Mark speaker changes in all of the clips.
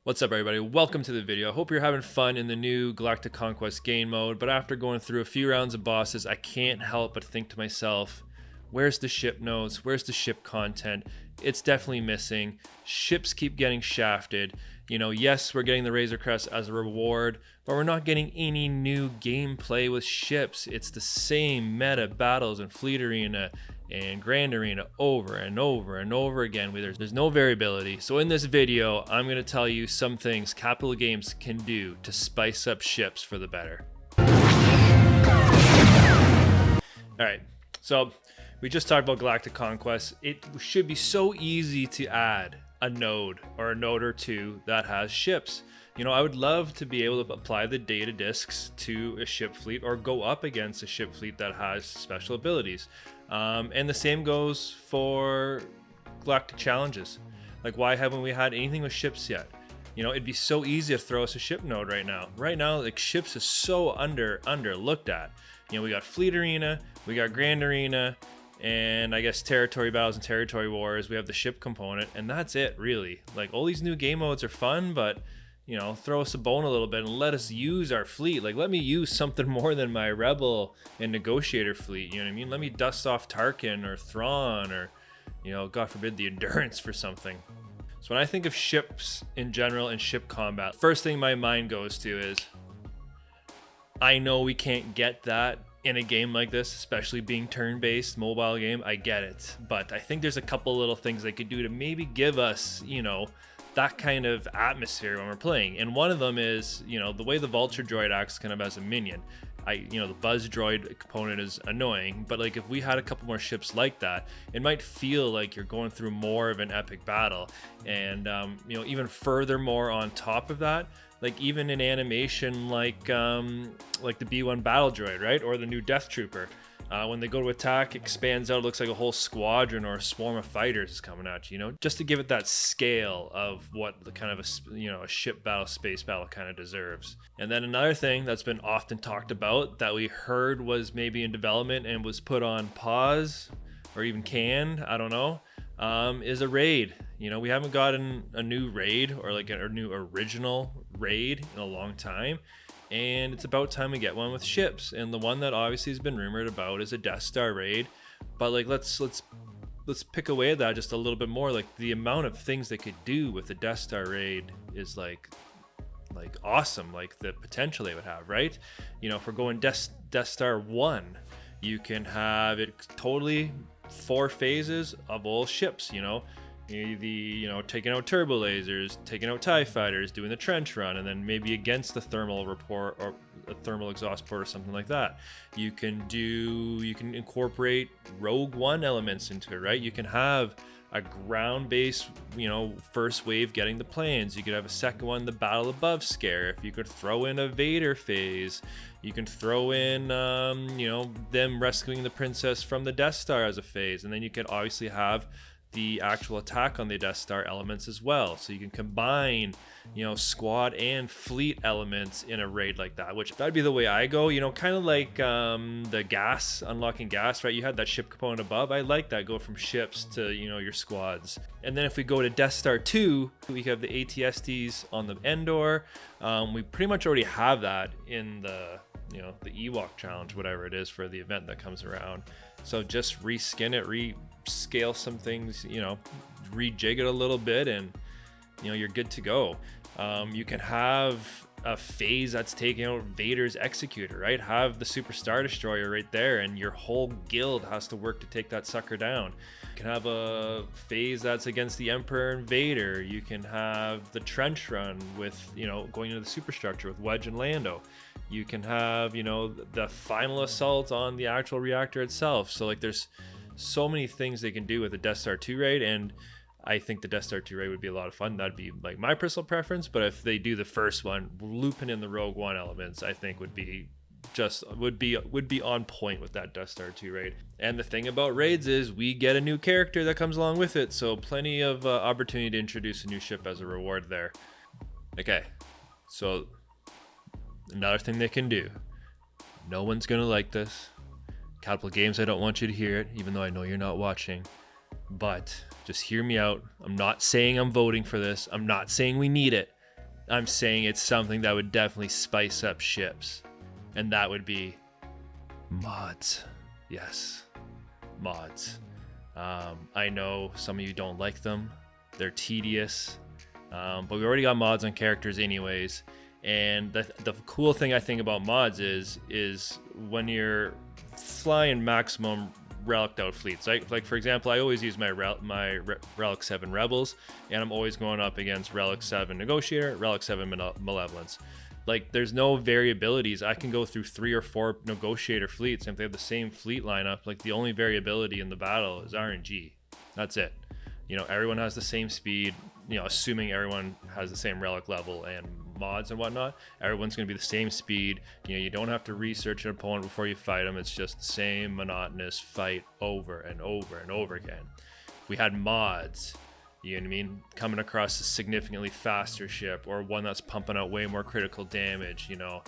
Speaker 1: What's up, everybody? Welcome to the video. Hope you're having fun in the new Galactic Conquest game mode, but after going through a few rounds of bosses, I can't help but think to myself, where's the ship notes? Where's the ship content? It's definitely missing. Ships keep getting shafted. You know, yes, we're getting the Razor Crest as a reward, but we're not getting any new gameplay with ships. It's the same meta battles in Fleet Arena and Grand Arena over and over and over again. There's no variability. So in this video, I'm going to tell you some things Capital Games can do to spice up ships for the better. All right, so we just talked about Galactic Conquest. It should be so easy to add a node or a node or two that has ships. You know, I would love to be able to apply the data discs to a ship fleet or go up against a ship fleet that has special abilities. And the same goes for Galactic Challenges. Like, why haven't we had anything with ships yet? You know, it'd be so easy to throw us a ship node right now. Right now, like, ships is so under looked at. You know, we got Fleet Arena, we got Grand Arena, and I guess territory battles and territory wars. We have the ship component, and that's it, really. Like, all these new game modes are fun, but you know, throw us a bone a little bit and let us use our fleet. Like, let me use something more than my Rebel and Negotiator fleet. You know what I mean? Let me dust off Tarkin or Thrawn or, you know, God forbid, the Endurance for something. So when I think of ships in general and ship combat, first thing my mind goes to is, I know we can't get that in a game like this, especially being turn-based mobile game. I get it, but I think there's a couple little things they could do to maybe give us, you know, that kind of atmosphere when we're playing. And one of them is, you know, the way the Vulture droid acts kind of as a minion. You know, the Buzz droid component is annoying, but like if we had a couple more ships like that, it might feel like you're going through more of an epic battle. And you know, even furthermore on top of that, like even in animation like the B1 battle droid, right, or the new Death Trooper. When they go to attack, it expands out, it looks like a whole squadron or a swarm of fighters is coming at you, you know, just to give it that scale of what the kind of a ship battle, space battle kind of deserves. And then another thing that's been often talked about that we heard was maybe in development and was put on pause or even canned, I don't know, is a raid. You know, we haven't gotten a new raid or like a new original raid in a long time. And it's about time we get one with ships. And the one that obviously has been rumored about is a Death Star raid. But like let's pick away at that just a little bit more. Like the amount of things they could do with the Death Star raid is like awesome. Like the potential they would have, right? You know, if we're going Death Star 1, you can have it totally 4 phases of all ships, you know. Taking out turbo lasers, taking out TIE fighters, doing the trench run, and then maybe against the thermal report or a thermal exhaust port or something like that. You can incorporate Rogue One elements into it, right? You can have a ground-based, you know, first wave getting the planes. You could have a second one, the battle above scare. If you could throw in a Vader phase, you can throw in, you know, them rescuing the princess from the Death Star as a phase, and then you could obviously have the actual attack on the Death Star elements as well. So you can combine, you know, squad and fleet elements in a raid like that, which that'd be the way I go, you know, kind of like the gas, unlocking gas, right? You had that ship component above. I like that, go from ships to, you know, your squads. And then if we go to Death Star 2, we have the ATSTs on the Endor. We pretty much already have that in the, you know, the Ewok challenge, whatever it is for the event that comes around. So just reskin it, rescale some things, you know, rejig it a little bit, and you know, you're good to go. You can have a phase that's taking out Vader's Executor, right? Have the Super Star Destroyer right there, and your whole guild has to work to take that sucker down. You can have a phase that's against the Emperor and Vader. You can have the trench run with, you know, going into the superstructure with Wedge and Lando. You can have, you know, the final assault on the actual reactor itself. So like there's so many things they can do with the Death Star 2 raid, and I think the Death Star 2 raid would be a lot of fun. That'd be like my personal preference, but if they do the first one, looping in the Rogue One elements, I think would be on point with that Death Star 2 raid. And the thing about raids is we get a new character that comes along with it, so plenty of opportunity to introduce a new ship as a reward there. Okay, so another thing they can do. No one's gonna like this. Capital Games, I don't want you to hear it, even though I know you're not watching. But just hear me out. I'm not saying I'm voting for this. I'm not saying we need it. I'm saying it's something that would definitely spice up ships, and that would be mods. Yes, mods. I know some of you don't like them. They're tedious, but we already got mods on characters anyways. And the cool thing I think about mods is when you're flying maximum relic out fleets. Like for example, I always use my Relic 7 Rebels, and I'm always going up against Relic 7 Negotiator, Relic 7 Malevolence. Like, there's no variabilities. I can go through 3 or 4 Negotiator fleets, and if they have the same fleet lineup, like, the only variability in the battle is RNG. That's it. You know, everyone has the same speed, you know, assuming everyone has the same relic level and mods and whatnot. Everyone's going to be the same speed. You know, you don't have to research an opponent before you fight them. It's just the same monotonous fight over and over and over again. If we had mods, you know what I mean, coming across a significantly faster ship, or one that's pumping out way more critical damage, you know,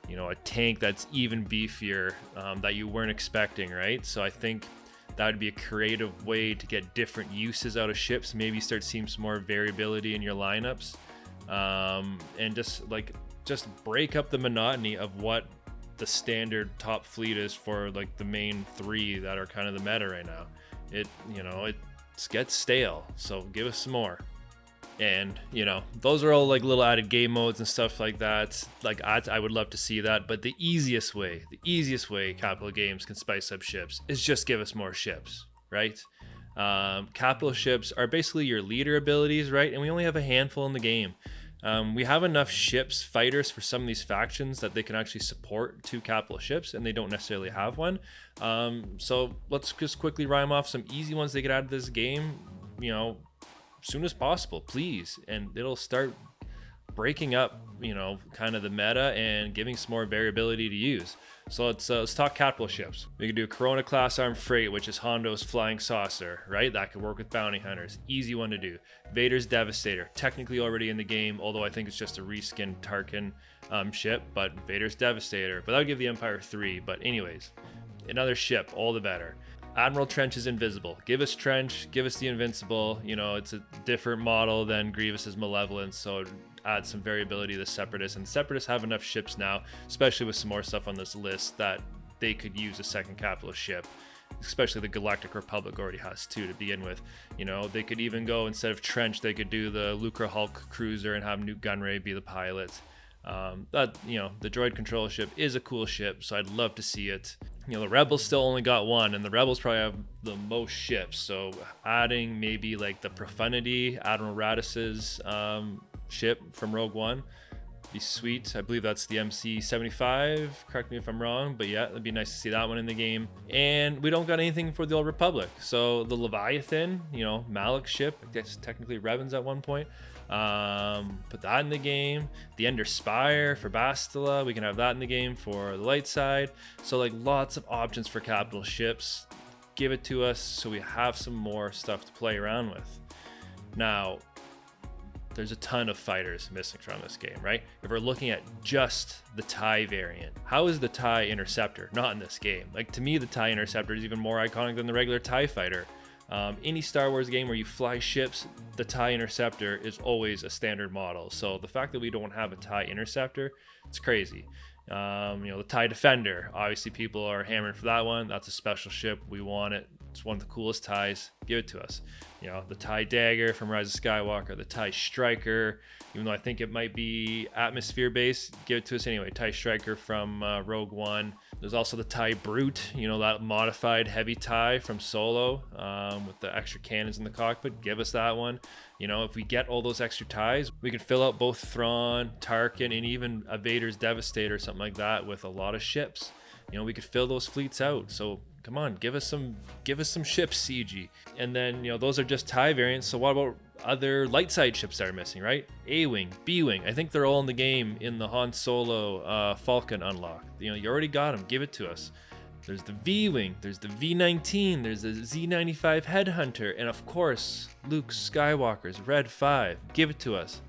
Speaker 1: a tank that's even beefier, that you weren't expecting, right? So I think that would be a creative way to get different uses out of ships. Maybe start seeing some more variability in your lineups, and just break up the monotony of what the standard top fleet is for like the main 3 that are kind of the meta right now. It gets stale, so give us some more. And you know, those are all like little added game modes and stuff like that. Like, I would love to see that, but the easiest way Capital Games can spice up ships is just give us more ships, right? Capital ships are basically your leader abilities, right? And we only have a handful in the game. We have enough ships, fighters for some of these factions that they can actually support 2 capital ships, and they don't necessarily have one. So let's just quickly rhyme off some easy ones they get out of this game, you know, soon as possible, please. And it'll start breaking up, you know, kind of the meta and giving some more variability to use. So let's talk capital ships. We can do Corona class armed freight, which is Hondo's flying saucer, right? That could work with bounty hunters. Easy one to do. Vader's Devastator, technically already in the game, although I think it's just a reskinned Tarkin ship, but Vader's Devastator. But that would give the Empire 3. But anyways, another ship, all the better. Admiral Trench is invisible. Give us Trench, give us the Invincible. You know, it's a different model than Grievous's Malevolence, so add some variability to the Separatists. And Separatists have enough ships now, especially with some more stuff on this list, that they could use a second capital ship. Especially the Galactic Republic already has 2 to begin with. You know, they could even go, instead of Trench, they could do the Lucre Hulk cruiser and have Nute Gunray be the pilot. You know, the droid control ship is a cool ship, so I'd love to see it. You know, the Rebels still only got 1, and the Rebels probably have the most ships, so adding maybe like the Profundity, Admiral Radiss's ship from Rogue One, be sweet. I believe that's the MC-75, correct me if I'm wrong, but yeah, it'd be nice to see that one in the game. And we don't got anything for the Old Republic, so the Leviathan, you know, Malik's ship, I guess technically Revan's at one point, put that in the game. The Ender Spire for Bastila, we can have that in the game for the light side. So like, lots of options for capital ships. Give it to us so we have some more stuff to play around with. Now, there's a ton of fighters missing from this game, right? If we're looking at just the TIE variant, how is the TIE Interceptor not in this game? Like, to me, the TIE Interceptor is even more iconic than the regular TIE Fighter. Any Star Wars game where you fly ships, the TIE Interceptor is always a standard model. So the fact that we don't have a TIE Interceptor, it's crazy. You know, the TIE Defender, obviously people are hammering for that one. That's a special ship. We want it. It's one of the coolest TIEs. Give it to us. You know, the TIE Dagger from Rise of Skywalker, the TIE Striker, even though I think it might be atmosphere based, give it to us anyway. TIE Striker from Rogue One. There's also the TIE Brute, you know, that modified heavy TIE from Solo, with the extra cannons in the cockpit. Give us that one. You know, if we get all those extra TIEs, we can fill out both Thrawn, Tarkin, and even a Vader's Devastator or something like that with a lot of ships. You know, we could fill those fleets out. So come on, give us some ships, CG. And then, you know, those are just TIE variants. So what about other light side ships that are missing, right? A-Wing, B-Wing. I think they're all in the game in the Han Solo Falcon unlock. You know, you already got them. Give it to us. There's the V-Wing, there's the V-19, there's the Z-95 Headhunter, and of course, Luke Skywalker's Red 5. Give it to us.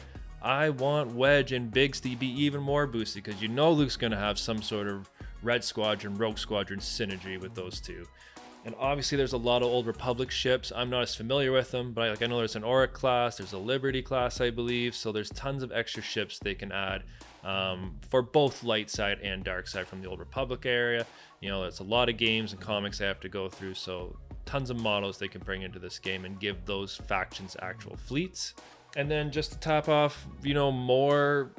Speaker 1: I want Wedge and Biggs to be even more boosted, because you know Luke's going to have some sort of Red Squadron, Rogue Squadron synergy with those two. And obviously there's a lot of Old Republic ships. I'm not as familiar with them, but I know there's an Auric class, there's a Liberty class, I believe. So there's tons of extra ships they can add for both light side and dark side from the Old Republic area. You know, there's a lot of games and comics they have to go through. So tons of models they can bring into this game and give those factions actual fleets. And then just to top off, you know, more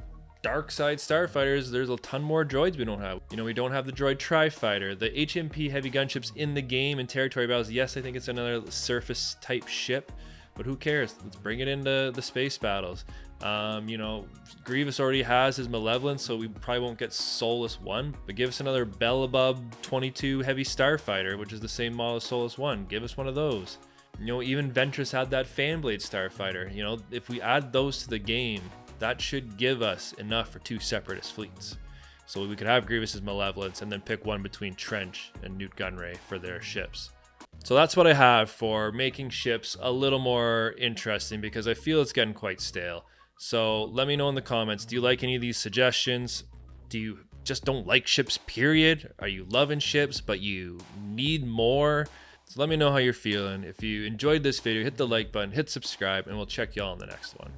Speaker 1: dark side starfighters, there's a ton more droids we don't have. You know, we don't have the droid tri-fighter, the HMP heavy gunships in the game in territory battles. Yes, I think it's another surface type ship, but who cares? Let's bring it into the space battles. You know, Grievous already has his Malevolence, so we probably won't get Solus 1, but give us another Belobub 22 heavy starfighter, which is the same model as Solus 1. Give us one of those. You know, even Ventress had that Fanblade starfighter. You know, if we add those to the game, that should give us enough for 2 Separatist fleets. So we could have Grievous's Malevolence and then pick one between Trench and Nute Gunray for their ships. So that's what I have for making ships a little more interesting, because I feel it's getting quite stale. So let me know in the comments, do you like any of these suggestions? Do you just don't like ships, period? Are you loving ships but you need more? So let me know how you're feeling. If you enjoyed this video, hit the like button, hit subscribe, and we'll check y'all in the next one.